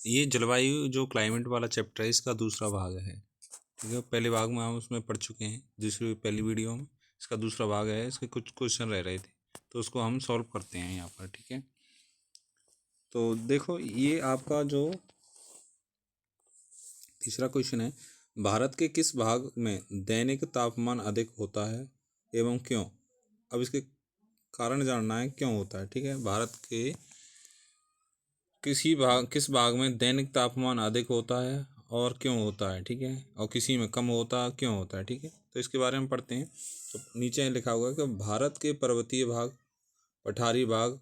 ये जलवायु जो क्लाइमेट वाला चैप्टर है इसका दूसरा भाग है। ठीक है, पहले भाग में हम उसमें पढ़ चुके हैं, दूसरी पहली वीडियो में। इसका दूसरा भाग है, इसके कुछ क्वेश्चन रह रहे थे तो उसको हम सॉल्व करते हैं यहाँ पर। ठीक है, तो देखो ये आपका जो तीसरा क्वेश्चन है, भारत के किस भाग में दैनिक तापमान अधिक होता है एवं क्यों। अब इसके कारण जानना है क्यों होता है। ठीक है, भारत के किस भाग में दैनिक तापमान अधिक होता है और क्यों होता है। ठीक है, और किसी में कम होता है, क्यों होता है। ठीक है, तो इसके बारे में पढ़ते हैं। तो नीचे लिखा हुआ है कि भारत के पर्वतीय भाग, पठारी भाग,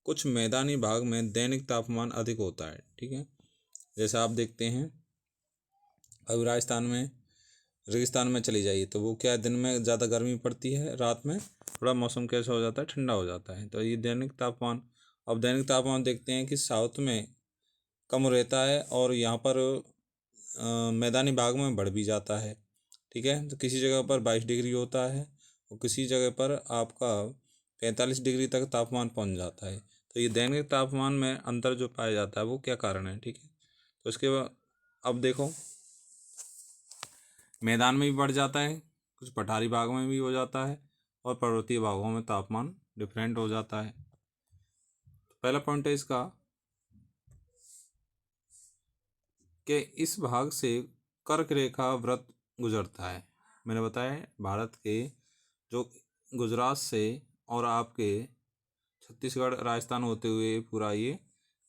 कुछ मैदानी भाग में दैनिक तापमान अधिक होता है। ठीक है, जैसा आप देखते हैं अब राजस्थान में रेगिस्तान में चली जाइए तो वो क्या, दिन में ज़्यादा गर्मी पड़ती है, रात में थोड़ा मौसम कैसा हो जाता है, ठंडा हो जाता है। तो ये दैनिक तापमान, अब दैनिक तापमान देखते हैं कि साउथ में कम रहता है और यहाँ पर मैदानी भाग में बढ़ भी जाता है। ठीक है, तो किसी जगह पर 22 डिग्री होता है और किसी जगह पर आपका 45 डिग्री तक तापमान पहुँच जाता है। तो ये दैनिक तापमान में अंतर जो पाया जाता है वो क्या कारण है। ठीक है, तो इसके बाद अब देखो मैदान में भी बढ़ जाता है, कुछ पठारी भागों में भी हो जाता है और पर्वतीय भागों में तापमान डिफरेंट हो जाता है। पहला पॉइंट है इसका कि इस भाग से कर्क रेखा व्रत गुजरता है। मैंने बताया भारत के जो गुजरात से और आपके छत्तीसगढ़ राजस्थान होते हुए पूरा ये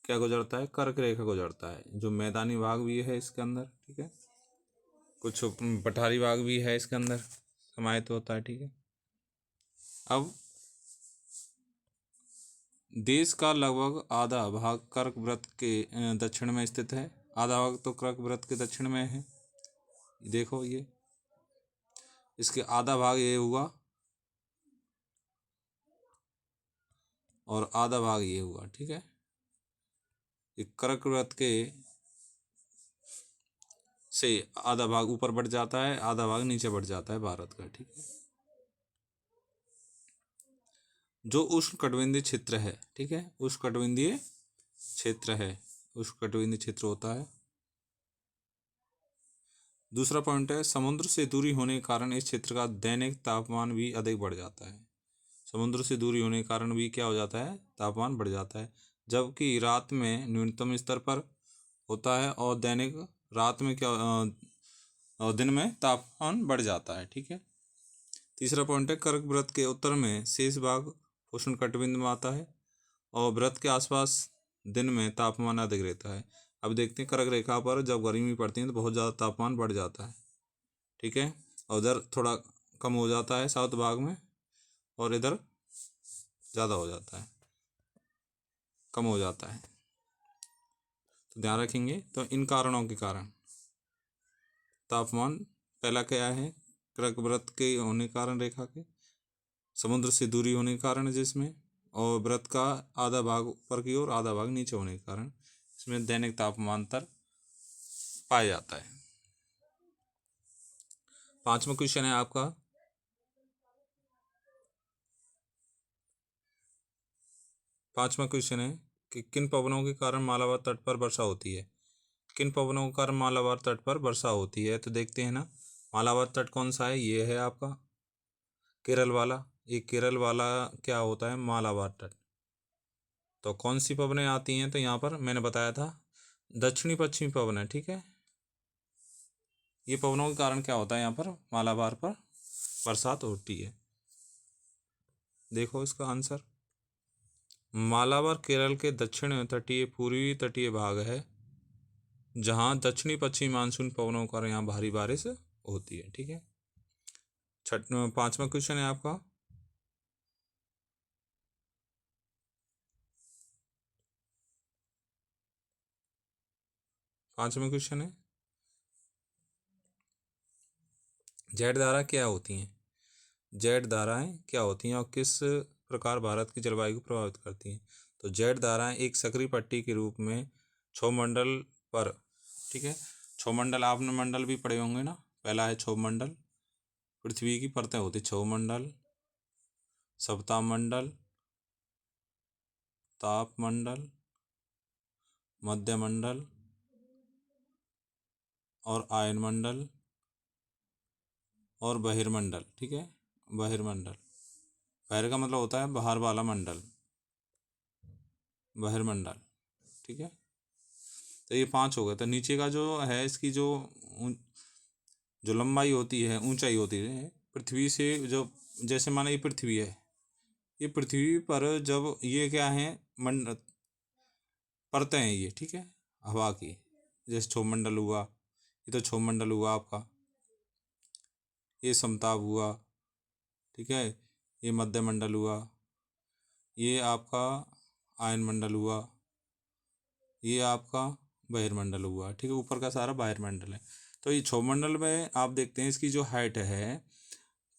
क्या गुजरता है, कर्क रेखा गुजरता है, जो मैदानी भाग भी है इसके अंदर। ठीक है, कुछ पठारी भाग भी है इसके अंदर समाहित होता है। ठीक है, अब देश का लगभग आधा भाग कर्क वृत्त के दक्षिण में स्थित है। आधा भाग तो कर्क वृत्त के दक्षिण में है। देखो ये इसके आधा भाग ये हुआ और आधा भाग ये हुआ। ठीक है, ये कर्क वृत्त के से आधा भाग ऊपर बढ़ जाता है, आधा भाग नीचे बढ़ जाता है भारत का। ठीक है, जो उष्णकटिबंधीय क्षेत्र है। ठीक है, उष्णकटिबंधीय क्षेत्र है, उष्णकटिबंधीय क्षेत्र होता है। दूसरा पॉइंट है, समुद्र से दूरी होने के कारण इस क्षेत्र का दैनिक तापमान भी अधिक बढ़ जाता है। समुद्र से दूरी होने के कारण भी क्या हो जाता है, तापमान बढ़ जाता है, जबकि रात में न्यूनतम स्तर पर होता है और दैनिक रात में क्या और दिन में तापमान बढ़ जाता है। ठीक है, तीसरा पॉइंट है, कर्क वृत्त के उत्तर में शेष भाग उष्णकटिबंध में आता है और वृत्त के आसपास दिन में तापमान अधिक रहता है। अब देखते हैं कर्क रेखा पर जब गर्मी पड़ती है तो बहुत ज़्यादा तापमान बढ़ जाता है। ठीक है, और उधर थोड़ा कम हो जाता है साउथ भाग में और इधर ज़्यादा हो जाता है, कम हो जाता है। तो ध्यान रखेंगे। तो इन कारणों के कारण तापमान पहला क्या है, कर्क वृत्त के होने के कारण रेखा के, समुद्र से दूरी होने के कारण जिसमें, और वृत्त का आधा भाग ऊपर की ओर आधा भाग नीचे होने के कारण इसमें दैनिक तापमान अंतर पाया जाता है। पांचवा क्वेश्चन है आपका, पांचवा क्वेश्चन है कि किन पवनों के कारण मालाबार तट पर वर्षा होती है। किन पवनों के कारण मालाबार तट पर वर्षा होती है, तो देखते हैं ना। मालाबार तट कौन सा है, ये है आपका केरल वाला। ये केरल वाला क्या होता है, मालाबार तट। तो कौन सी पवनें आती हैं, तो यहाँ पर मैंने बताया था दक्षिणी पश्चिमी पवन है। ठीक है, ये पवनों के कारण क्या होता है, यहाँ पर मालाबार पर बरसात होती है। देखो इसका आंसर, मालाबार केरल के दक्षिण तटीय पूर्वी तटीय भाग है जहाँ दक्षिणी पश्चिमी मानसून पवनों का यहाँ भारी बारिश होती है। ठीक है, पांचवा क्वेश्चन है आपका, पांचवा क्वेश्चन है, जेट धारा क्या होती हैं। जेट धाराएं क्या होती हैं और किस प्रकार भारत की जलवायु को प्रभावित करती हैं। तो जेट धाराएं एक सक्रिय पट्टी के रूप में क्षोभमंडल पर, ठीक है, क्षोभमंडल आपने मंडल भी पढ़े होंगे ना। पहला है क्षोभमंडल, पृथ्वी की परतें होती क्षोभमंडल, सप्ताहमंडल, तापमंडल, मध्यमंडल और आयनमंडल और बहिर्मंडल, ठीक है। बहिर्मंडल, बहिर का मतलब होता है बाहर वाला मंडल, बहिर्मंडल, ठीक है। तो ये 5 हो गए। तो नीचे का जो है इसकी ऊं- जो लंबाई होती है, ऊंचाई होती है पृथ्वी से, जो जैसे माना ये पृथ्वी है, ये पृथ्वी पर जब ये क्या है मंड परतें हैं ये, ठीक है, हवा की। जैसे क्षोभमंडल हुआ, ये तो क्षोभमंडल हुआ आपका, ये समताप हुआ, ठीक है, ये मध्यमंडल हुआ, ये आपका आयनमंडल हुआ, ये आपका बहिर्मंडल हुआ, ठीक है। ऊपर का सारा बहिर्मंडल है। तो ये क्षोभमंडल में आप देखते हैं इसकी जो हाइट है,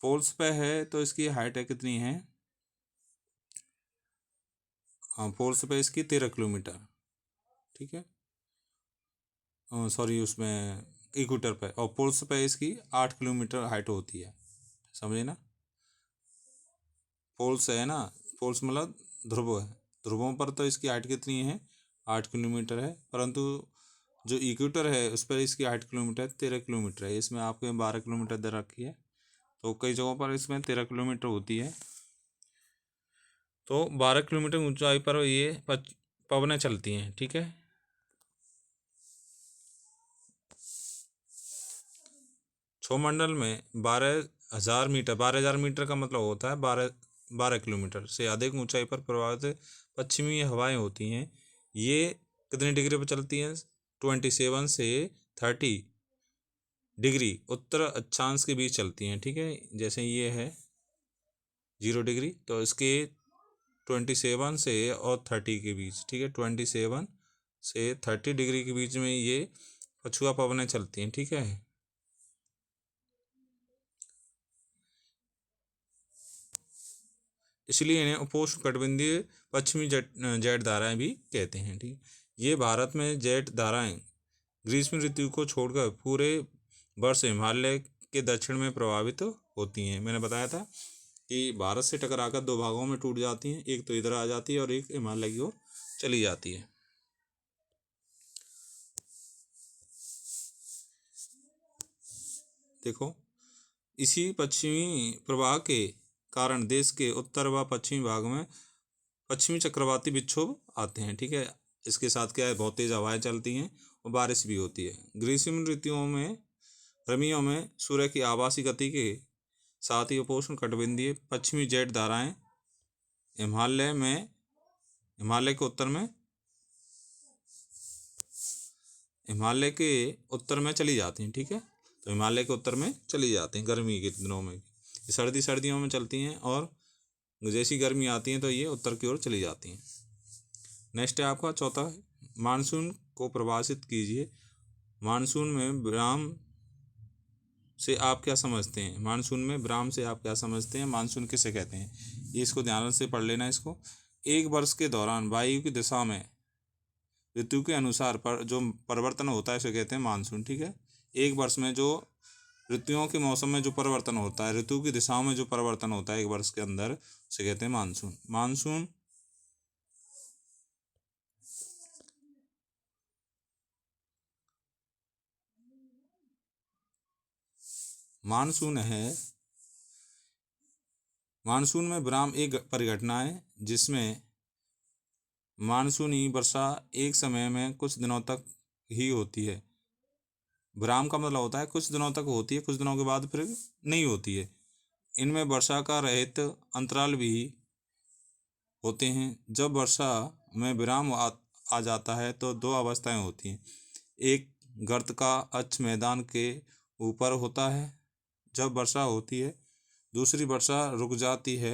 पोल्स पे है तो इसकी हाइट है कितनी है, हाँ, पोल्स पे इसकी 13 किलोमीटर, ठीक है। सॉरी, उसमें इक्वेटर पे, और पोल्स पे इसकी 8 किलोमीटर हाइट होती है, समझे ना। पोल्स है ना, पोल्स मतलब ध्रुव है, ध्रुवों पर तो इसकी हाइट कितनी है, 8 किलोमीटर है, परंतु जो इक्वेटर है उस पर इसकी 8 किलोमीटर, 13 किलोमीटर है। इसमें आपके 12 किलोमीटर दे रखी है, तो कई जगहों पर इसमें 13 किलोमीटर होती है। तो 12 किलोमीटर ऊंचाई पर ये पवनें चलती हैं, ठीक है। क्षोभमंडल में 12,000 मीटर, 12,000 मीटर का मतलब होता है 12 किलोमीटर से अधिक ऊंचाई पर प्रवाहित पश्चिमी हवाएं होती हैं। ये कितने डिग्री पर चलती हैं, 27 से 30 डिग्री उत्तर अक्षांश के बीच चलती हैं, ठीक है। जैसे ये है 0 डिग्री, तो इसके 27 से और 30 के बीच, ठीक है, 27 से 30 डिग्री के बीच में ये पछुआ पवनें चलती हैं, ठीक है। इसलिए इन्हें उपोष्ण कटिबंधीय पश्चिमी जेट धाराएं भी कहते हैं, ठीक। ये भारत में जेट धाराएं ग्रीष्म ऋतु को छोड़कर पूरे वर्ष हिमालय के दक्षिण में प्रभावित होती हैं। मैंने बताया था कि भारत से टकराकर 2 भागों में टूट जाती हैं, एक तो इधर आ जाती है और एक हिमालय की ओर चली जाती है। देखो, इसी पश्चिमी प्रवाह के कारण देश के उत्तर व पश्चिमी भाग में पश्चिमी चक्रवाती विक्षोभ आते हैं, ठीक है। इसके साथ क्या है, बहुत तेज हवाएं चलती हैं और बारिश भी होती है। ग्रीष्म ऋतुओं में, गर्मियों में सूर्य की आभासी गति के साथ ही उपोष्ण कटिबंधीय पश्चिमी जेट धाराएं हिमालय के उत्तर में हिमालय के उत्तर में चली जाती हैं, ठीक है। तो हिमालय के उत्तर में चली जाती हैं गर्मी के दिनों में, सर्दियों में चलती हैं, और जैसी गर्मी आती हैं तो ये उत्तर की ओर चली जाती हैं। नेक्स्ट है आपका चौथा, मानसून को परिभाषित कीजिए। मानसून में विराम से आप क्या समझते हैं, मानसून में विराम से आप क्या समझते हैं, मानसून किसे कहते हैं, ये इसको ध्यान से पढ़ लेना। इसको, एक वर्ष के दौरान वायु की दिशा में ऋतु के अनुसार पर जो परिवर्तन होता है उसे कहते हैं मानसून, ठीक है। एक वर्ष में जो ऋतुओं के मौसम में जो परिवर्तन होता है, ऋतु की दिशाओं में जो परिवर्तन होता है एक वर्ष के अंदर, उसे कहते हैं मानसून। मानसून में विराम एक परिघटना है जिसमें मानसूनी वर्षा एक समय में कुछ दिनों तक ही होती है। विराम का मतलब होता है कुछ दिनों तक होती है, कुछ दिनों के बाद फिर नहीं होती है। इनमें वर्षा का रहित अंतराल भी होते हैं। जब वर्षा में विराम आ जाता है तो 2 अवस्थाएं होती हैं। एक, गर्त का अक्ष मैदान के ऊपर होता है जब वर्षा होती है। दूसरी, वर्षा रुक जाती है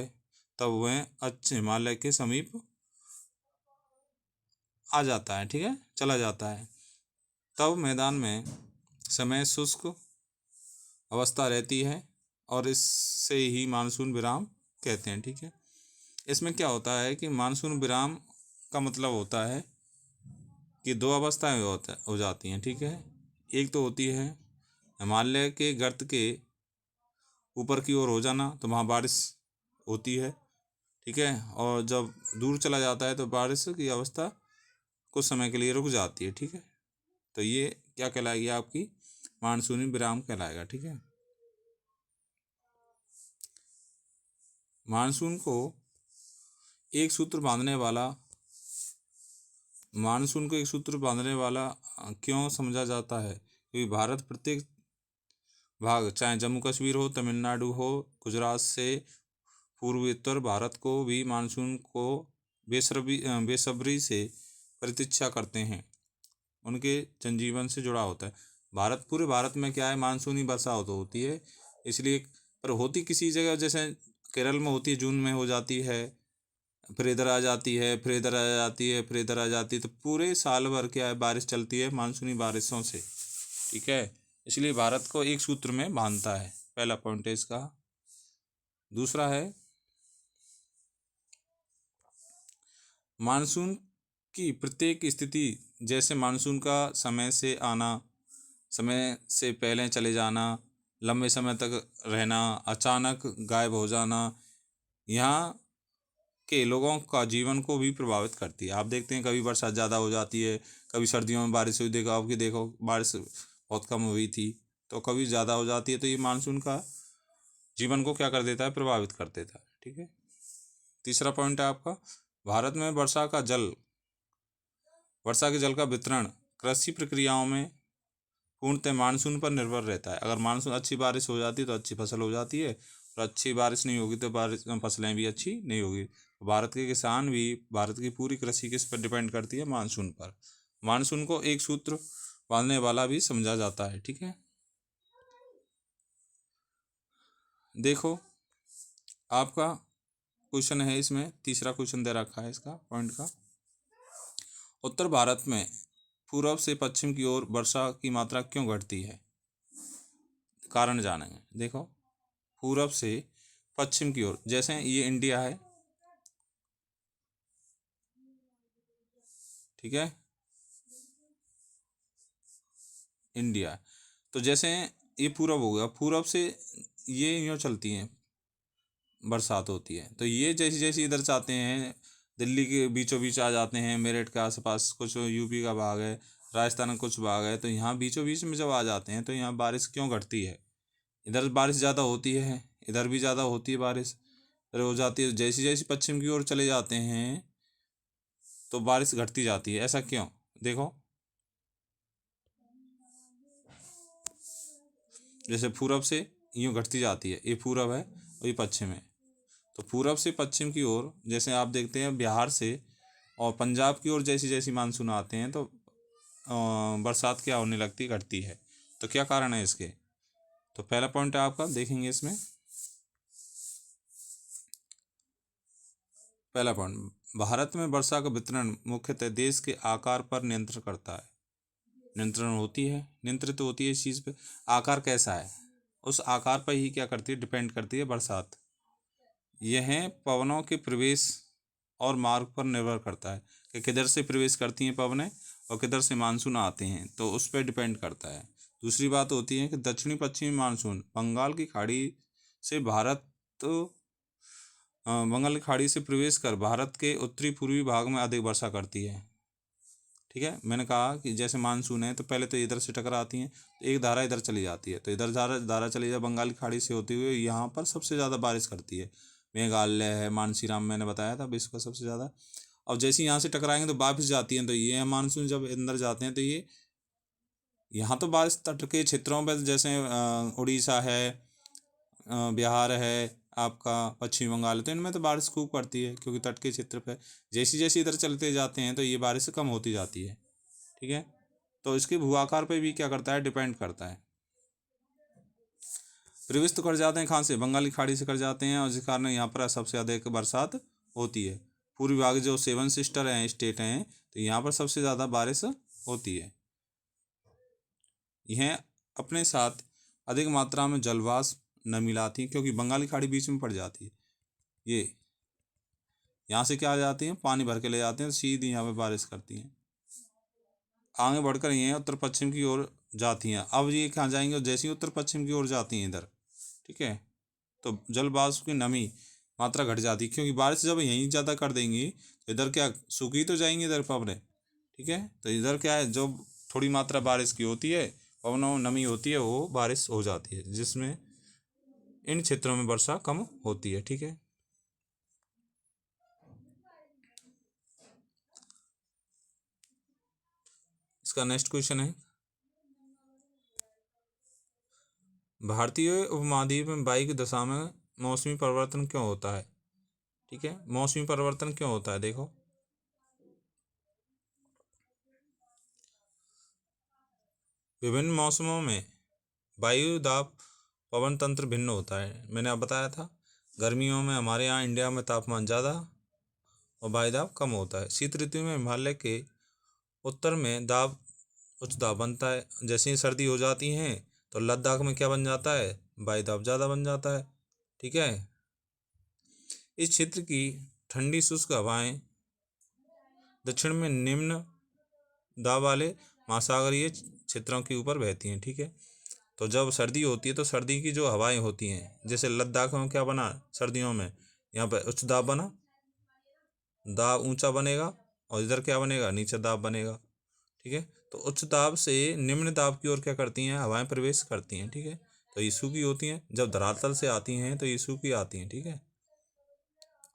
तब वह अक्ष हिमालय के समीप आ जाता है, ठीक है, चला जाता है। तब मैदान में समय शुष्क अवस्था रहती है और इससे ही मानसून विराम कहते हैं, ठीक है। इसमें क्या होता है कि मानसून विराम का मतलब होता है कि 2 अवस्थाएं हो जाती हैं, ठीक है। एक तो होती है हिमालय के गर्त के ऊपर की ओर हो जाना, तो वहाँ बारिश होती है, ठीक है। और जब दूर चला जाता है तो बारिश की अवस्था कुछ समय के लिए रुक जाती है, ठीक है। तो ये क्या कहलाएगी आपकी मानसूनी विराम कहलाएगा। ठीक है, मानसून को एक सूत्र बांधने वाला क्यों समझा जाता है? क्योंकि भारत प्रत्येक भाग, चाहे जम्मू कश्मीर हो, तमिलनाडु हो, गुजरात से पूर्वी उत्तर भारत को भी मानसून को बेसब्री से प्रतीक्षा करते हैं, उनके जनजीवन से जुड़ा होता है। पूरे भारत में क्या है, मानसूनी वर्षा होती है, इसलिए। पर होती किसी जगह, जैसे केरल में होती है, जून में हो जाती है, फिर इधर आ जाती है, फिर इधर आ जाती है, फिर इधर आ जाती है, तो पूरे साल भर क्या है, बारिश चलती है मानसूनी बारिशों से। ठीक है, इसलिए भारत को एक सूत्र में बांधता है। पहला पॉइंट है इसका। दूसरा है, मानसून की प्रत्येक स्थिति, जैसे मानसून का समय से आना, समय से पहले चले जाना, लंबे समय तक रहना, अचानक गायब हो जाना, यहाँ के लोगों का जीवन को भी प्रभावित करती है। आप देखते हैं, कभी बरसात ज़्यादा हो जाती है, कभी सर्दियों में बारिश हुई, देखो बारिश बहुत कम हुई थी, तो कभी ज़्यादा हो जाती है। तो ये मानसून का जीवन को क्या कर देता है, प्रभावित कर देता है। ठीक है, तीसरा पॉइंट है आपका, भारत में वर्षा के जल का वितरण कृषि प्रक्रियाओं में पूर्णतः मानसून पर निर्भर रहता है। अगर मानसून अच्छी बारिश हो जाती है तो अच्छी फसल हो जाती है, और अच्छी बारिश नहीं होगी तो फसलें भी अच्छी नहीं होगी। भारत के किसान भी, भारत की पूरी कृषि किस पर डिपेंड करती है, मानसून पर। मानसून को एक सूत्र बांधने वाला भी समझा जाता है। ठीक है, देखो आपका क्वेश्चन है, इसमें तीसरा क्वेश्चन दे रखा है इसका पॉइंट का। उत्तर भारत में पूर्व से पश्चिम की ओर वर्षा की मात्रा क्यों घटती है? कारण जानेंगे। देखो, पूर्व से पश्चिम की ओर, जैसे ये इंडिया है, ठीक है, इंडिया, तो जैसे ये पूरब हो गया, पूरब से ये यूँ चलती हैं, बरसात होती है, तो ये जैसे जैसे इधर चाहते हैं, दिल्ली के बीचों बीच आ जाते हैं, मेरठ के आसपास कुछ यूपी का भाग है, राजस्थान का कुछ भाग है, तो यहाँ बीचों बीच में जब आ जाते हैं तो यहाँ बारिश क्यों घटती है? इधर बारिश ज़्यादा होती है, इधर भी ज़्यादा होती है बारिश, इधर हो जाती है। जैसे जैसे पश्चिम की ओर चले जाते हैं तो बारिश घटती जाती है। ऐसा क्यों? देखो, जैसे पूरब से यूँ घटती जाती है, ये पूरब है और ये पश्चिम है, तो पूरब से पश्चिम की ओर, जैसे आप देखते हैं बिहार से और पंजाब की ओर जैसी जैसी मानसून आते हैं तो बरसात क्या होने लगती, घटती है। तो क्या कारण है इसके? तो पहला पॉइंट है आपका, देखेंगे इसमें। पहला पॉइंट, भारत में वर्षा का वितरण मुख्यतः देश के आकार पर नियंत्रण करता है। नियंत्रित होती है इस चीज़ पे। आकार कैसा है, उस आकार पर ही क्या करती है, डिपेंड करती है बरसात। यह पवनों के प्रवेश और मार्ग पर निर्भर करता है कि किधर से प्रवेश करती हैं पवनें और किधर से मानसून आते हैं, तो उस पर डिपेंड करता है। दूसरी बात होती है कि दक्षिणी पश्चिमी मानसून बंगाल की खाड़ी से प्रवेश कर भारत के उत्तरी पूर्वी भाग में अधिक वर्षा करती है। ठीक है, मैंने कहा कि जैसे मानसून है तो पहले तो इधर से टकराती हैं, तो एक धारा इधर चली जाती है, तो इधर धारा चली जाए बंगाल की खाड़ी से होती हुई यहाँ पर सबसे ज़्यादा बारिश करती है। मेघालय है, मानसीराम मैंने बताया था विश्व का सबसे ज़्यादा। अब जैसे यहाँ से टकराएंगे तो वापस जाती हैं, तो ये मानसून जब अंदर जाते हैं तो ये यहाँ तो बारिश तट के क्षेत्रों पर, जैसे उड़ीसा है, बिहार है, आपका पश्चिमी बंगाल है, तो इनमें तो बारिश खूब पड़ती है, क्योंकि तट के क्षेत्र पे जैसे जैसे इधर चलते जाते हैं तो ये बारिश कम होती जाती है। ठीक है, तो इसके भू आकार पे भी क्या करता है, डिपेंड करता है। प्रवेश तो कर जाते हैं कहाँ से, बंगाल की खाड़ी से कर जाते हैं, और जिस कारण यहाँ पर सबसे अधिक बरसात होती है। पूर्वी भाग जो 7 सिस्टर हैं, स्टेट हैं, तो यहाँ पर सबसे ज़्यादा बारिश होती है। यह अपने साथ अधिक मात्रा में जलवाष्प नमी लाती है, क्योंकि बंगाल की खाड़ी बीच में पड़ जाती है, ये यहाँ से क्या आ जाती हैं, पानी भर के ले जाते हैं, सीधी यहाँ पे बारिश करती हैं। आगे बढ़कर ये उत्तर पश्चिम की ओर जाती हैं। अब ये कहाँ जाएंगे, जैसे ही उत्तर पश्चिम की ओर जाती हैं इधर, ठीक है, तो जल वाष्प की नमी मात्रा घट जाती है, क्योंकि बारिश जब यहीं ज़्यादा कर देंगी तो इधर क्या सूखी तो जाएंगी इधर पवने। ठीक है, तो इधर क्या है, जो थोड़ी मात्रा बारिश की होती है पवनों में नमी होती है वो बारिश हो जाती है, जिसमें इन क्षेत्रों में वर्षा कम होती है। ठीक है, इसका नेक्स्ट क्वेश्चन है, भारतीय उपमहाद्वीप में वायु की दशा में मौसमी परिवर्तन क्यों होता है? ठीक है, मौसमी परिवर्तन क्यों होता है? देखो, विभिन्न मौसमों में वायु दाब पवन तंत्र भिन्न होता है। मैंने अब बताया था, गर्मियों में हमारे यहाँ इंडिया में तापमान ज़्यादा और वायु दाब कम होता है। शीत ऋतु में हिमालय के उत्तर में दाब उच्च दाब बनता है। जैसे ही सर्दी हो जाती है तो लद्दाख में क्या बन जाता है? वायु दाब ज़्यादा बन जाता है। ठीक है, इस क्षेत्र की ठंडी शुष्क हवाएं दक्षिण में निम्न दाब वाले महासागरीय क्षेत्रों के ऊपर बहती हैं। ठीक है, तो जब सर्दी होती है तो सर्दी की जो हवाएं होती हैं, जैसे लद्दाख में क्या बना सर्दियों में, यहाँ पर उच्च दाब बना, दाब ऊंचा बनेगा, और इधर क्या बनेगा? नीचा दाब बनेगा। ठीक है, तो उच्च दाब से निम्न दाब की ओर क्या करती हैं? हवाएं प्रवेश करती हैं। ठीक है, तो ये सूखी होती हैं, जब धरातल से आती हैं तो ये सूखी आती हैं। ठीक है,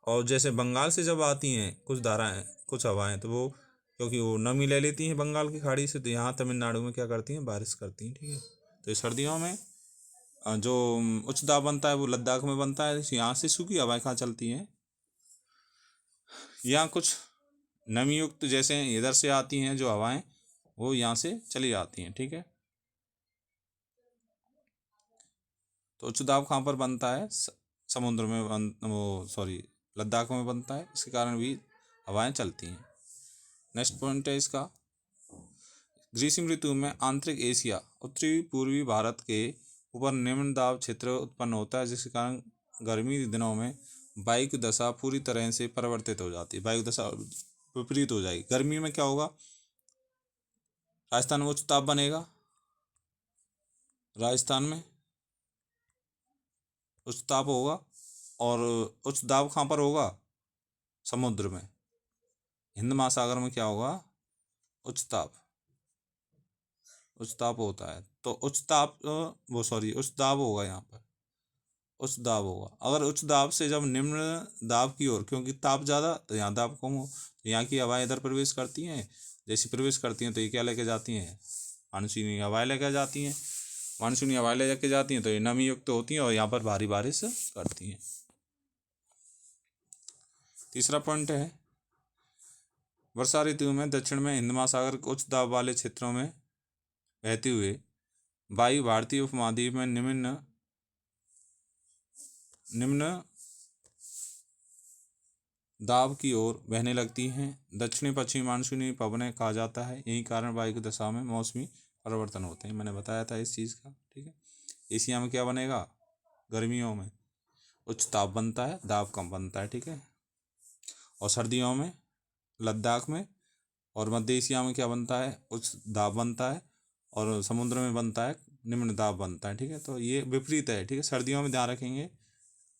और जैसे बंगाल से जब आती हैं कुछ धाराएं, कुछ हवाएं, तो वो क्योंकि वो नमी ले लेती हैं बंगाल की खाड़ी से, तो यहाँ तमिलनाडु में क्या करती हैं? बारिश करती हैं। ठीक है, तो इस सर्दियों में जो उच्च दाब बनता है वो लद्दाख में बनता है। यहाँ से सूखी हवाएं कहाँ चलती हैं? यहाँ कुछ नमी युक्त जैसे इधर से आती हैं जो हवाएं, वो यहाँ से चली जाती हैं। ठीक है, तो उच्च दाब कहाँ पर बनता है? समुद्र में लद्दाख में बनता है, इसके कारण भी हवाएं चलती हैं। नेक्स्ट पॉइंट है इसका, ग्रीष्म ऋतु में आंतरिक एशिया उत्तरी पूर्वी भारत के ऊपर निम्न दाब क्षेत्र उत्पन्न होता है, जिसके कारण गर्मी के दिनों में वायु की दशा पूरी तरह से परिवर्तित हो जाती है। वायु दशा विपरीत हो जाएगी। गर्मी में क्या होगा? राजस्थान में उच्च ताप बनेगा, राजस्थान में उच्च ताप होगा, और उच्च दाब कहाँ पर होगा? समुद्र में, हिंद महासागर में क्या होगा? उच्च ताप होता है। तो उच्च दाब होगा यहाँ पर, उच्च दाब होगा। अगर उच्च दाब से जब निम्न दाब की ओर, क्योंकि ताप ज़्यादा तो यहाँ दाब कम हो, तो यहाँ की हवाएं इधर प्रवेश करती हैं। जैसी प्रवेश करती हैं तो ये क्या लेके जाती हैं? मानसूनी हवाएं लेकर जाती हैं। मानसूनी हवाएं ले जाके जाती हैं तो ये नमी युक्त होती हैं और यहाँ पर भारी बारिश करती हैं। तीसरा पॉइंट है, वर्षा ऋतु में दक्षिण में हिंद महासागर के उच्च दाब वाले क्षेत्रों में बहते हुए वायु भारतीय उपमहाद्वीप में निम्न दाब की ओर बहने लगती हैं। दक्षिणी पश्चिमी मानसूनी पवनें कहा जाता है। यही कारण वायु की दशा में मौसमी परिवर्तन होते हैं। मैंने बताया था इस चीज़ का। ठीक है, एशिया में क्या बनेगा? गर्मियों में उच्च ताप बनता है, दाब कम बनता है। ठीक है, और सर्दियों में लद्दाख में और मध्य एशिया में क्या बनता है? उच्च दाब बनता है, और समुद्र में बनता है निम्न दाब बनता है। ठीक है, तो ये विपरीत है। ठीक है, सर्दियों में ध्यान रखेंगे,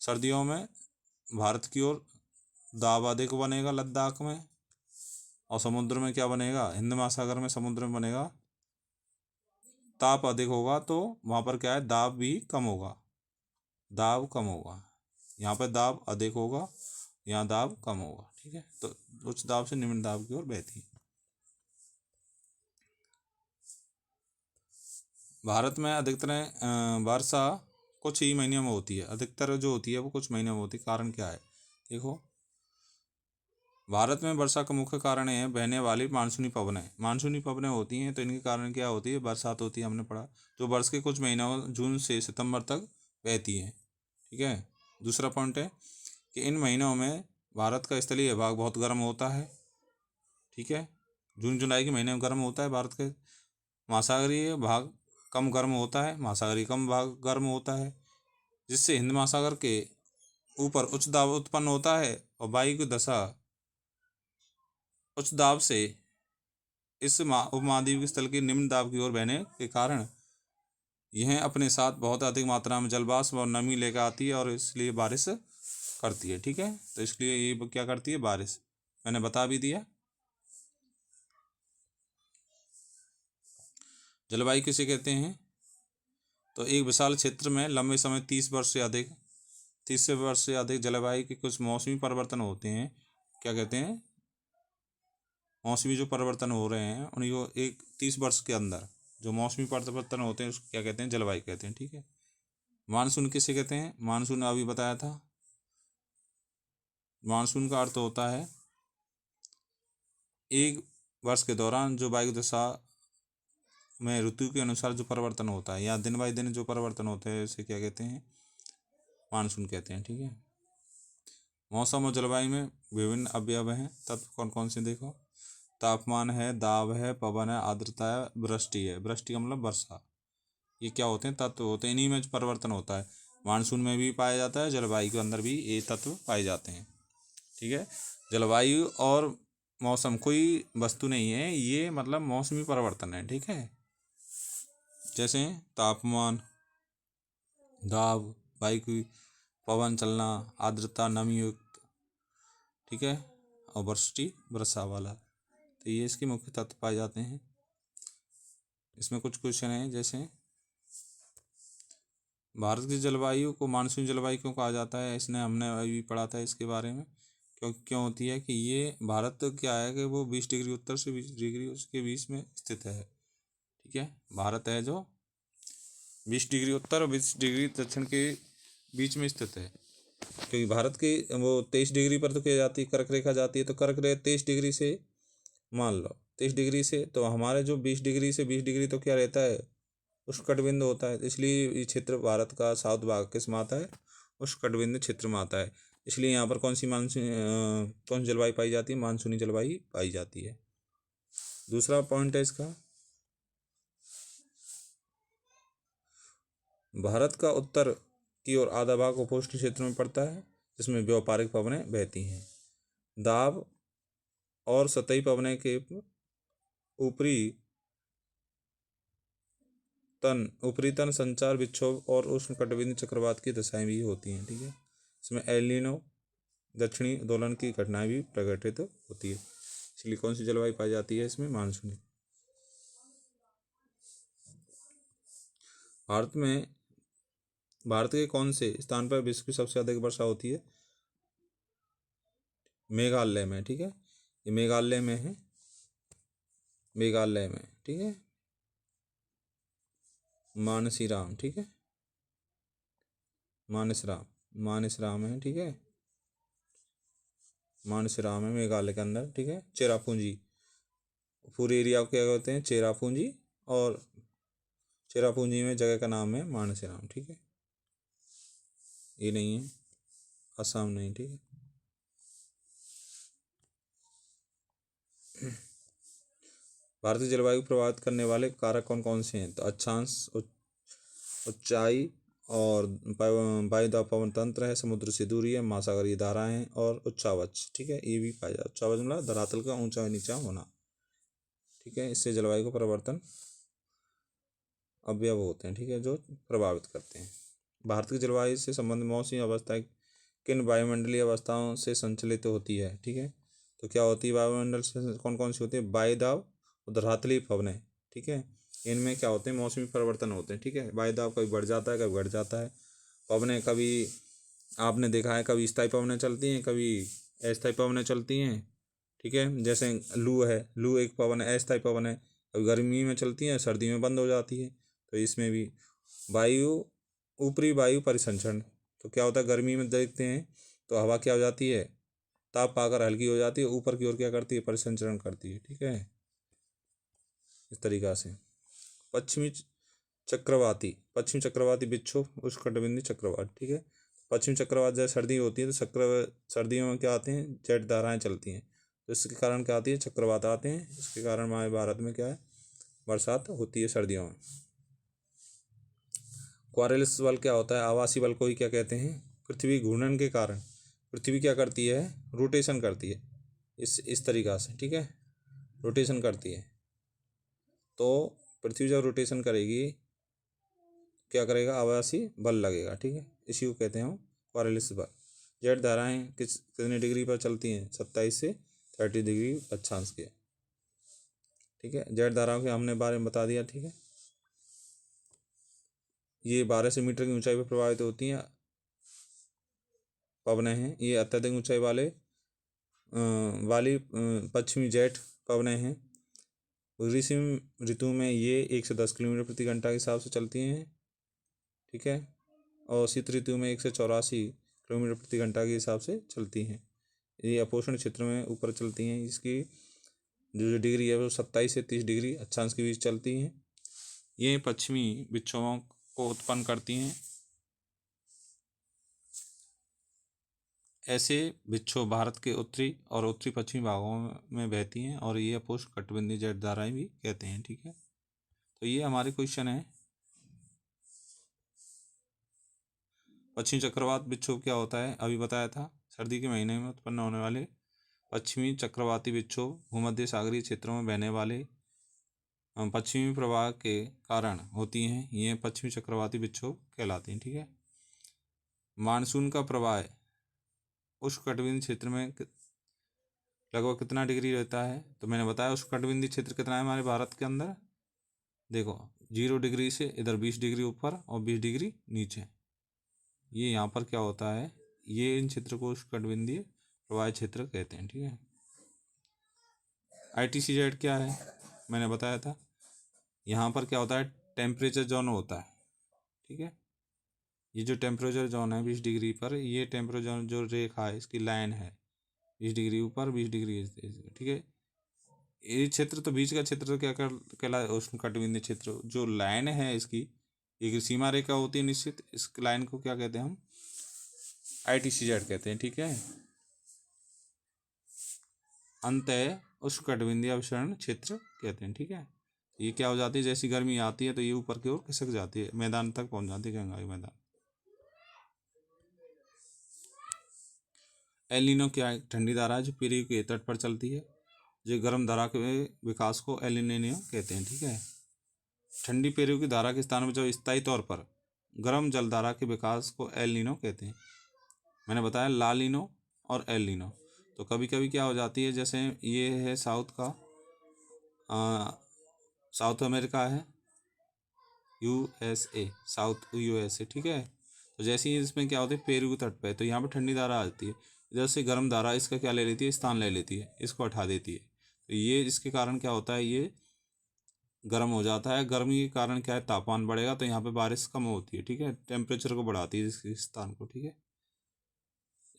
सर्दियों में भारत की ओर दाब अधिक बनेगा लद्दाख में, और समुद्र में क्या बनेगा? हिंद महासागर में समुद्र में बनेगा ताप अधिक होगा, तो वहाँ पर क्या है? दाब भी कम होगा, दाब कम होगा। यहाँ पर दाब अधिक होगा, यहाँ दाब कम होगा। ठीक है, तो उच्च दाब से निम्न दाब की ओर बहती है। भारत में अधिकतर वर्षा कुछ ही महीनों में होती है। अधिकतर जो होती है वो कुछ महीनों में होती है। कारण क्या है? देखो, भारत में वर्षा का मुख्य कारण है बहने वाली मानसूनी पवनें। मानसूनी पवनें होती हैं तो इनके कारण क्या होती है? बरसात होती है, हमने पढ़ा, जो वर्ष के कुछ महीनों जून से सितंबर तक बहती है। ठीक है, दूसरा पॉइंट है कि इन महीनों में भारत का स्थलीय भाग बहुत गर्म होता है। ठीक है, जून जुलाई के महीने में गर्म होता है भारत के। महासागरीय भाग कम गर्म होता है, महासागरीय कम भाग गर्म होता है, जिससे हिंद महासागर के ऊपर उच्च दाब उत्पन्न होता है, और वायु की दशा उच्च दाब से इस उपमहाद्वीप स्थल की निम्न दाब की ओर बहने के कारण यह अपने साथ बहुत अधिक मात्रा में जलवाष्प और नमी लेकर आती है, और इसलिए बारिश करती है। ठीक है, तो इसलिए ये क्या करती है? बारिश। मैंने बता भी दिया। जलवायु किसे कहते हैं? तो एक विशाल क्षेत्र में लंबे समय 30 से वर्ष से अधिक जलवायु के कुछ मौसमी परिवर्तन होते हैं। क्या कहते हैं? मौसमी जो परिवर्तन हो रहे हैं उन्हीं को एक 30 वर्ष के अंदर जो मौसमी परिवर्तन होते हैं उसको क्या कहते हैं? जलवायु कहते हैं। ठीक है। मानसून किसे कहते हैं? मानसून अभी बताया था। मानसून का अर्थ होता है एक वर्ष के दौरान जो वायु दशा में ऋतु के अनुसार जो परिवर्तन होता है या दिन बाई दिन जो परिवर्तन होते हैं उसे क्या कहते हैं? मानसून कहते हैं। ठीक है। मौसम और जलवायु में विभिन्न अवयव हैं। तत्व कौन कौन से? देखो, तापमान है, दाब है, पवन है, आर्द्रता है, वृष्टि है। वृष्टि का मतलब वर्षा। ये क्या होते हैं? तत्व होते हैं। इन्हीं में परिवर्तन होता है। मानसून में भी पाया जाता है, जलवायु के अंदर भी ये तत्व पाए जाते हैं। ठीक है। जलवायु और मौसम कोई वस्तु नहीं है, ये मतलब मौसमी परिवर्तन है। ठीक है। जैसे तापमान, दाब, वायु की पवन चलना, आर्द्रता नमी युक्त। ठीक है। और वृष्टि वर्षा वाला। तो ये इसके मुख्य तत्व पाए जाते हैं। इसमें कुछ क्वेश्चन हैं, जैसे भारत की जलवायु को मानसून जलवायु क्यों कहा जाता है? इसने हमने अभी पढ़ा था इसके बारे में। क्यों होती है कि ये भारत क्या है कि वो 20 डिग्री उत्तर से 20 डिग्री उसके बीच में स्थित है। ठीक है। भारत है जो 20 डिग्री उत्तर और 20 डिग्री दक्षिण के बीच में स्थित है। क्योंकि भारत की वो 23 डिग्री पर तो क्या जाती है? कर्क रेखा जाती है। तो कर्क रेखा 23 डिग्री से, मान लो 23 डिग्री से, तो हमारे जो 20 डिग्री से 20 डिग्री तो क्या रहता है? उष्णकटिबंध होता है। इसलिए ये क्षेत्र भारत का साउथ भाग किस में आता है? उष्णकटिबंध क्षेत्र में आता है। इसलिए यहाँ पर कौन सी जलवायु पाई जाती है? मानसूनी जलवायु पाई जाती है। दूसरा पॉइंट है इसका, भारत का उत्तर की ओर आधा भाग उपोष्ण क्षेत्र में पड़ता है जिसमें व्यापारिक पवनें बहती हैं। दाब और सतही पवनें के ऊपरी तन संचार विक्षोभ और उष्णकटिबंधीय चक्रवात की दशाएं भी होती हैं। ठीक है। इसमें एल नीनो दक्षिणी दोलन की घटनाएं भी प्रकटित होती है। इसलिए कौन सी जलवायु पाई जाती है इसमें? मानसूनी। भारत के कौन से स्थान पर विश्व की सबसे अधिक वर्षा होती है? मेघालय में। ठीक है। ये मेघालय में है, मेघालय में। ठीक है। मानसीराम। ठीक है। मानसराम है। ठीक है। मानसराम है मेघालय के अंदर। ठीक है। चेरापूंजी, पूरे एरिया को क्या कहते हैं? चेरापूंजी। और चेरापूंजी में जगह का नाम है मानसराम। ठीक है। ये नहीं है, असम नहीं। ठीक है। भारत की जलवायु को प्रभावित करने वाले कारक कौन कौन से हैं? तो अक्षांश, ऊंचाई और वायु दाब पवन तंत्र है, समुद्र से दूरी है, महासागरीय धाराएं हैं और उच्चावच। ठीक है। ये भी पाया जाता है। उच्चावच मतलब धरातल का ऊंचा नीचा होना। ठीक है। इससे जलवायु को परिवर्तन अवयव होते हैं। ठीक है, जो प्रभावित करते हैं। भारत की जलवायु से संबंधित मौसमी अवस्थाएं किन वायुमंडलीय अवस्थाओं से संचालित होती है? ठीक है। तो क्या होती है वायुमंडल से? कौन कौन सी होती है? वायु दाब और धरातलीय पवनें। ठीक है। इनमें क्या होते हैं? मौसमी परिवर्तन होते हैं। ठीक है। वायु दाब कभी बढ़ जाता है, कभी घट जाता है। पवनें कभी आपने देखा है कभी स्थायी पवनें चलती हैं, कभी अस्थायी पवनें चलती हैं। ठीक है। जैसे लू है, लू एक पवन है, अस्थायी पवन है। कभी गर्मी में चलती है, सर्दी में बंद हो जाती है। तो इसमें भी वायु, ऊपरी वायु परिसंचरण। तो क्या होता है? गर्मी में देखते हैं तो हवा क्या हो जाती है? ताप पाकर हल्की हो जाती है, ऊपर की ओर क्या करती है? परिसंचरण करती है। ठीक है। इस तरीक़ा से पश्चिमी चक्रवाती विक्षोभ उष्णकटिबंधीय चक्रवात। ठीक है। पश्चिमी चक्रवात जैसे सर्दी होती है तो सर्दियों में क्या आते हैं? जेट धाराएं चलती हैं, तो इसके कारण क्या आती है? चक्रवात आते हैं। इसके कारण हमारे भारत में क्या है? बरसात होती है सर्दियों में। क्वारलिस बल क्या होता है? आवासीय बल को ही क्या कहते हैं? पृथ्वी घूर्णन के कारण पृथ्वी क्या करती है? रोटेशन करती है इस तरीक़ा से। ठीक है। रोटेशन करती है, तो पृथ्वी जब रोटेशन करेगी क्या करेगा? आवासीय बल लगेगा। ठीक है। इसी को कहते हैं हम क्वारलिस बल। जेट धाराएं कितने डिग्री पर चलती हैं? 27 से 30 डिग्री अक्षांश के। ठीक है। जेट धाराओं के हमने बारे में बता दिया। ठीक है। ये 1200 मीटर की ऊंचाई पर प्रभावित होती हैं पवनें हैं। ये अत्यधिक ऊंचाई वाली पश्चिमी जेट पवनें हैं। ग्रीष्म ऋतु में ये 110 किलोमीटर प्रति घंटा के हिसाब से चलती हैं, ठीक है। और शीत ऋतु में 184 किलोमीटर प्रति घंटा के हिसाब से चलती हैं। ये अपोषण क्षेत्र में ऊपर चलती हैं। इसकी जो डिग्री है वो 27 से 30 डिग्री अक्षांश के बीच चलती हैं। ये पश्चिमी विक्षोभों को उत्पन्न करती हैं। ऐसे विक्षोभ भारत के उत्तरी और उत्तरी पश्चिमी भागों में बहती हैं और ये अपोष्ण कटिबंधीय जेट धाराएं भी कहते हैं, ठीक है। तो ये हमारे क्वेश्चन है। पश्चिमी चक्रवात विक्षोभ क्या होता है, अभी बताया था। सर्दी के महीने में उत्पन्न होने वाले पश्चिमी चक्रवाती विक्षोभ भूमध्य सागरीय क्षेत्रों में बहने वाले पश्चिमी प्रवाह के कारण होती हैं। ये पश्चिमी चक्रवाती विक्षोभ कहलाती हैं, ठीक है। मानसून का प्रवाह उष्णकटिबंधीय क्षेत्र में लगभग कितना डिग्री रहता है, तो मैंने बताया उष्णकटिबंधीय क्षेत्र कितना है हमारे भारत के अंदर। देखो 0 डिग्री से इधर 20 डिग्री ऊपर और 20 डिग्री नीचे। ये यहाँ पर क्या होता है, ये इन क्षेत्र को उष्णकटिबंधीय प्रवाह क्षेत्र कहते हैं, ठीक है। ITCZ क्या है, मैंने बताया था। यहाँ पर क्या होता है, टेम्परेचर जोन होता है, ठीक है। ये जो टेम्परेचर जोन है 20 डिग्री पर, ये टेम्परेचर जो रेखा है इसकी लाइन है 20 डिग्री ऊपर 20 डिग्री, ठीक है। ये क्षेत्र तो बीच का क्षेत्र तो क्या कहला उष्णकटिबंधीय क्षेत्र। जो लाइन है इसकी एक सीमा रेखा होती है निश्चित, इस लाइन को क्या कहते हैं हम, ITCZ कहते हैं, ठीक है। अंतः उष्णकटिबंधीय अभिसरण क्षेत्र कहते हैं, ठीक है। ये क्या हो जाती है, जैसी गर्मी आती है तो ये ऊपर की ओर खिसक जाती है, मैदान तक पहुंच जाती है, गंगा मैदान। एल नीनो क्या है, ठंडी धारा जो पेरियो के तट पर चलती है। जो गर्म धारा के विकास को एल नीनो कहते हैं, ठीक है। ठंडी पेरियो की धारा के स्थान में जो स्थायी तौर पर गर्म जलधारा के विकास को एल नीनो कहते हैं। मैंने बताया ला नीनो और एल नीनो। तो कभी कभी क्या हो जाती है, जैसे ये है साउथ अमेरिका है, USA, साउथ USA, ठीक है। तो जैसे ही इसमें क्या होता है पेरू के तट पे, तो यहाँ पे ठंडी धारा आती है, इधर से गर्म धारा इसका क्या ले लेती है, स्थान ले लेती है, इसको हटा देती है। तो ये इसके कारण क्या होता है, ये गर्म हो जाता है। गर्मी के कारण क्या है, तापमान बढ़ेगा तो यहाँ पे बारिश कम होती है, ठीक है। टेम्परेचर को बढ़ाती है इस स्थान को, ठीक है।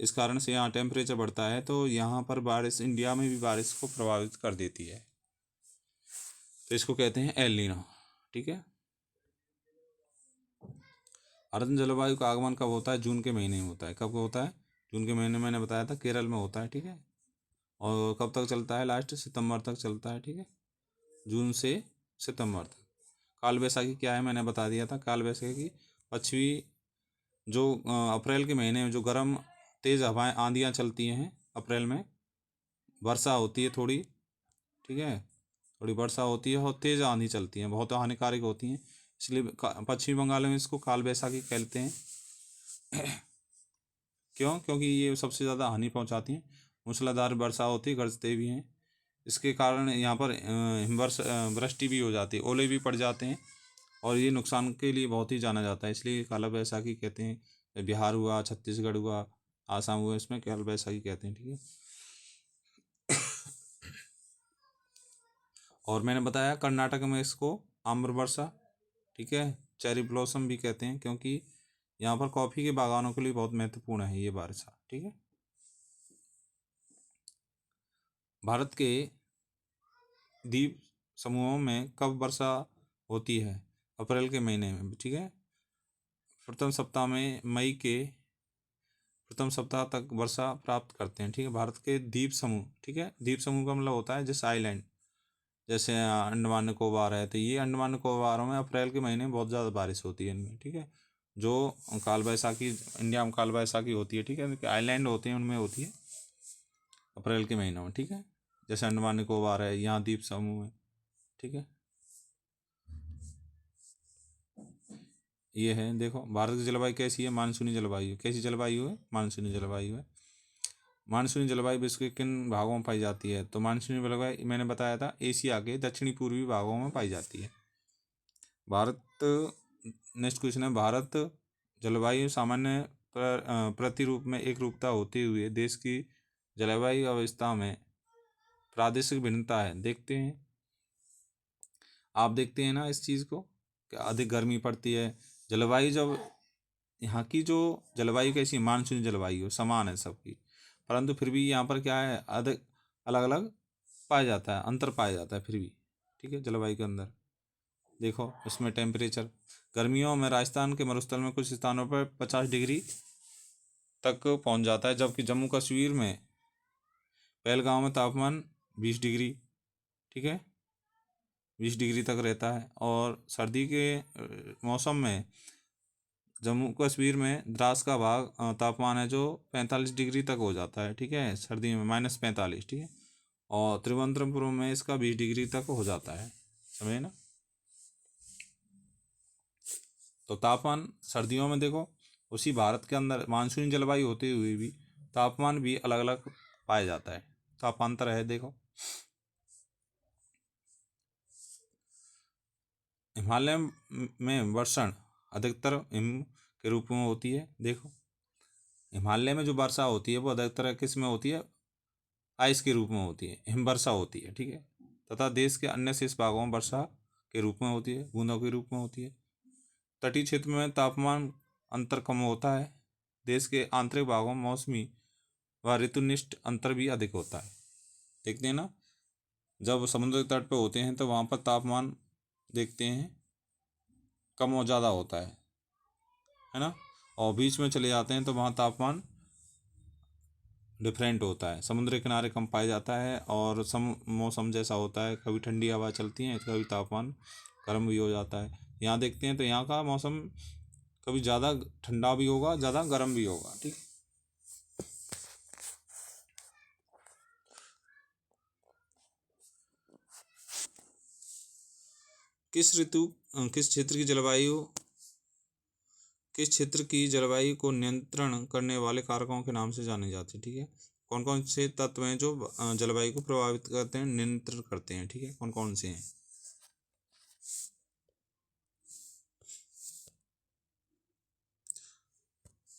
इस कारण से यहाँ टेम्परेचर बढ़ता है तो यहाँ पर बारिश, इंडिया में भी बारिश को प्रभावित कर देती है। तो इसको कहते हैं एल नीनो, ठीक है। अर्ध जलवायु का आगमन कब होता है, जून के महीने में होता है। कब होता है, जून के महीने में, मैंने बताया था केरल में होता है, ठीक है। और कब तक चलता है, लास्ट सितंबर तक चलता है, ठीक है। जून से सितंबर तक। काल वैसाखी क्या है, मैंने बता दिया था। काल वैसाखी पश्चिमी जो अप्रैल के महीने में जो गर्म तेज़ हवाएं आंधियाँ चलती हैं, अप्रैल में वर्षा होती है थोड़ी, ठीक है। थोड़ी वर्षा होती है और तेज़ आंधी चलती हैं, बहुत हानिकारक होती हैं। इसलिए पश्चिमी बंगाल में इसको काल वैसाखी कहते हैं। क्यों, क्योंकि ये सबसे ज़्यादा हानि पहुंचाती हैं। मूसलाधार वर्षा होती है, गरजते भी हैं। इसके कारण यहाँ पर वृष्टि भी हो जाती है, ओले भी पड़ जाते हैं और ये नुकसान के लिए बहुत ही जाना जाता है, इसलिए काला वैसाखी कहते हैं। बिहार हुआ, छत्तीसगढ़ हुआ, आसाम हुआ, इसमें काला वैसाखी कहते हैं, ठीक है। और मैंने बताया कर्नाटक में इसको आम्र वर्षा, ठीक है, चेरी ब्लॉसम भी कहते हैं, क्योंकि यहाँ पर कॉफ़ी के बागानों के लिए बहुत महत्वपूर्ण है ये वर्षा, ठीक है। भारत के द्वीप समूहों में कब वर्षा होती है, अप्रैल के महीने में, ठीक है। प्रथम सप्ताह में, मई के प्रथम सप्ताह तक वर्षा प्राप्त करते हैं, ठीक है। भारत के द्वीप समूह, ठीक है। द्वीप समूह का मतलब होता है जैसे आइलैंड, जैसे अंडमान निकोबार है, तो ये अंडमान निकोबारों में अप्रैल के महीने में बहुत ज़्यादा बारिश होती है इनमें, ठीक है। जो काल वैसाखी इंडिया में काल वैसाखी होती है, ठीक है, आइलैंड होते हैं उनमें होती है अप्रैल के महीनों में, ठीक है। जैसे अंडमान निकोबार है, यहाँ द्वीप समूह है, ठीक है। ये है, देखो भारत की जलवायु कैसी है, मानसूनी जलवायु। कैसी जलवायु है, मानसूनी जलवायु है। मानसूनी जलवायु विश्व के किन भागों में पाई जाती है, तो मानसूनी जलवायु मैंने बताया था एशिया के दक्षिणी पूर्वी भागों में पाई जाती है। भारत नेक्स्ट क्वेश्चन है, भारत जलवायु सामान्य प्रतिरूप में एक रूपता होते हुए देश की जलवायु अवस्था में प्रादेशिक भिन्नता है। देखते हैं, आप देखते हैं ना इस चीज़ को कि अधिक गर्मी पड़ती है। जलवायु जब यहाँ की जो जलवायु कैसी है, मानसूनी जलवायु समान है सबकी, परंतु फिर भी यहाँ पर क्या है, अधिक अलग अलग पाया जाता है, अंतर पाया जाता है फिर भी, ठीक है। जलवायु के अंदर देखो, इसमें टेम्परेचर गर्मियों में राजस्थान के मरुस्थल में कुछ स्थानों पर 50 डिग्री तक पहुँच जाता है, जबकि जम्मू कश्मीर में पहलगांव में तापमान 20 डिग्री, ठीक है, 20 डिग्री तक रहता है। और सर्दी के मौसम में जम्मू कश्मीर में द्रास का भाग तापमान है जो 45 डिग्री तक हो जाता है, ठीक है, सर्दी में -45, ठीक है। और त्रिवेंद्रपुरम में इसका 20 डिग्री तक हो जाता है, समझे ना। तो तापमान सर्दियों में देखो, उसी भारत के अंदर मानसूनी जलवायु होते हुए भी तापमान भी अलग अलग पाया जाता है, तापांतर है। देखो, हिमालय में वर्षण अधिकतर हिम के रूप में होती है। देखो, हिमालय में जो वर्षा होती है वो अधिकतर किस में होती है, आइस के रूप में होती है, हिमवर्षा होती है, ठीक है। तथा देश के अन्य शेष भागों में वर्षा के रूप में होती है, बूंदों के रूप में होती है। तटीय क्षेत्र में तापमान अंतर कम होता है। देश के आंतरिक भागों में मौसमी व ऋतुनिष्ठ अंतर भी अधिक होता है। देखते हैं ना, जब समुद्र के तट पर होते हैं तो वहाँ पर तापमान देखते हैं कम और ज़्यादा होता है ना। और बीच में चले जाते हैं तो वहाँ तापमान डिफरेंट होता है, समुद्र किनारे कम पाया जाता है और मौसम जैसा होता है, कभी ठंडी हवा चलती है, कभी तापमान गर्म भी हो जाता है। यहाँ देखते हैं तो यहाँ का मौसम कभी ज़्यादा ठंडा भी होगा, ज़्यादा गर्म भी होगा, ठीक। किस क्षेत्र की जलवायु को नियंत्रण करने वाले कारकों के नाम से जाने जाते हैं, ठीक है। कौन कौन से तत्व हैं जो जलवायु को प्रभावित करते हैं, नियंत्रण करते हैं, ठीक है, कौन कौन से हैं।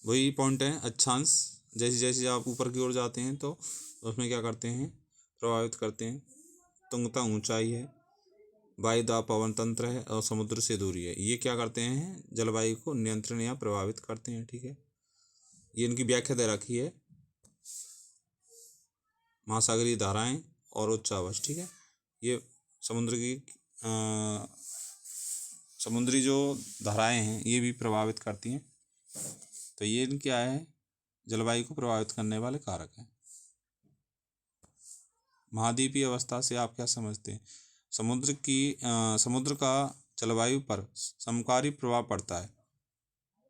वही पॉइंट है, अक्षांश। जैसे जैसे आप ऊपर की ओर जाते हैं तो उसमें क्या करते हैं, प्रभावित करते हैं। तुंगता ऊंचाई है, वायु दाब पवन तंत्र है, और समुद्र से दूरी है। ये क्या करते हैं, जलवायु को नियंत्रण या प्रभावित करते हैं, ठीक है। ये इनकी व्याख्या दे रखी है, महासागरीय धाराएं और उच्चावच, ठीक है। ये समुद्री जो धाराएं हैं ये भी प्रभावित करती हैं। तो ये क्या है, जलवायु को प्रभावित करने वाले कारक हैं। महाद्वीपीय अवस्था से आप क्या समझते हैं। समुद्र का जलवायु पर समकारी प्रभाव पड़ता है,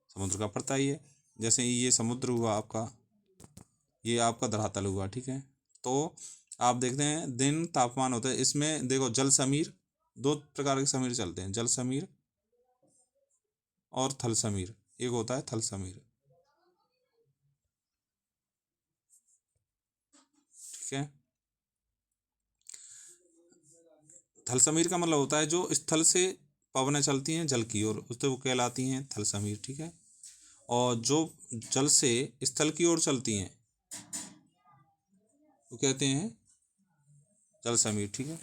समुद्र का पड़ता ही है। जैसे ये समुद्र हुआ आपका, ये आपका धरातल हुआ, ठीक है। तो आप देखते हैं दिन तापमान होता है, इसमें देखो जल समीर, दो प्रकार के समीर चलते हैं, जल समीर और थल समीर। एक होता है थल समीर, ठीक है। थल समीर का मतलब होता है जो स्थल से पवनें चलती हैं जल की ओर, उससे वो कहलाती हैं थल समीर, ठीक है। और जो जल से स्थल की ओर चलती हैं वो कहते हैं जल समीर, ठीक है।